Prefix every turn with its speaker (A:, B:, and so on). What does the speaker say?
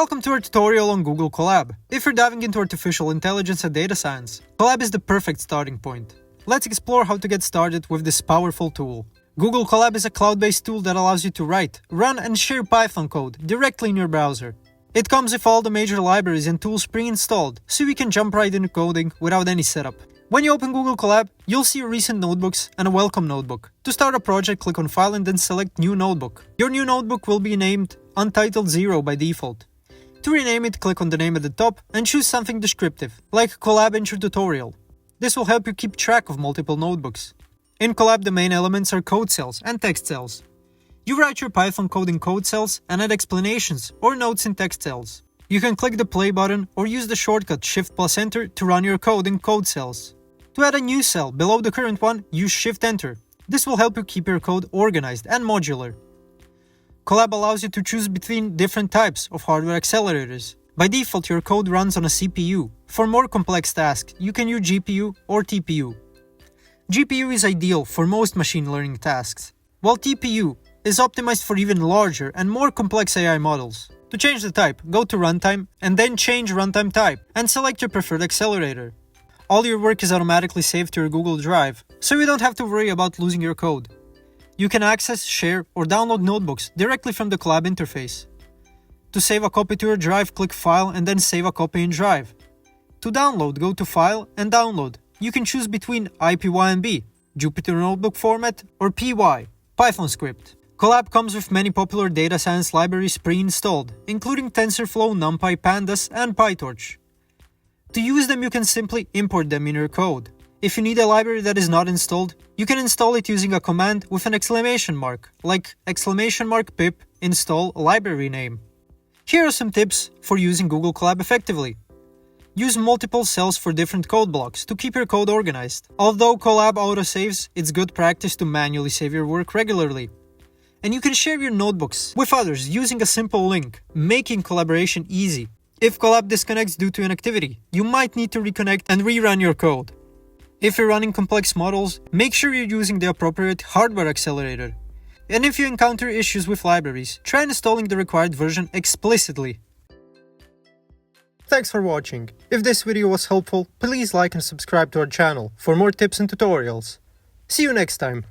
A: Welcome to our tutorial on Google Colab. If you're diving into artificial intelligence and data science, Colab is the perfect starting point. Let's explore how to get started with this powerful tool. Google Colab is a cloud-based tool that allows you to write, run, and share Python code directly in your browser. It comes with all the major libraries and tools pre-installed, so you can jump right into coding without any setup. When you open Google Colab, you'll see recent notebooks and a welcome notebook. To start a project, click on File and then select New Notebook. Your new notebook will be named Untitled 0 by default. To rename it, click on the name at the top and choose something descriptive, like Colab Intro Tutorial. This will help you keep track of multiple notebooks. In Colab, the main elements are code cells and text cells. You write your Python code in code cells and add explanations or notes in text cells. You can click the play button or use the shortcut Shift+Enter to run your code in code cells. To add a new cell below the current one, use Shift-Enter. This will help you keep your code organized and modular. Colab allows you to choose between different types of hardware accelerators. By default, your code runs on a CPU. For more complex tasks, you can use GPU or TPU. GPU is ideal for most machine learning tasks, while TPU is optimized for even larger and more complex AI models. To change the type, go to Runtime and then change Runtime Type and select your preferred accelerator. All your work is automatically saved to your Google Drive, so you don't have to worry about losing your code. You can access, share, or download notebooks directly from the Colab interface. To save a copy to your drive, click File and then Save a copy in Drive. To download, go to File and Download. You can choose between IPYNB, Jupyter Notebook format, or PY, Python script. Colab comes with many popular data science libraries pre-installed, including TensorFlow, NumPy, Pandas, and PyTorch. To use them, you can simply import them in your code. If you need a library that is not installed, you can install it using a command with an exclamation mark, like !pip install library name. Here are some tips for using Google Colab effectively. Use multiple cells for different code blocks to keep your code organized. Although Colab autosaves, it's good practice to manually save your work regularly. And you can share your notebooks with others using a simple link, making collaboration easy. If Colab disconnects due to an activity, you might need to reconnect and rerun your code. If you're running complex models, make sure you're using the appropriate hardware accelerator. And if you encounter issues with libraries, try installing the required version explicitly. Thanks for watching. If this video was helpful, please like and subscribe to our channel for more tips and tutorials. See you next time.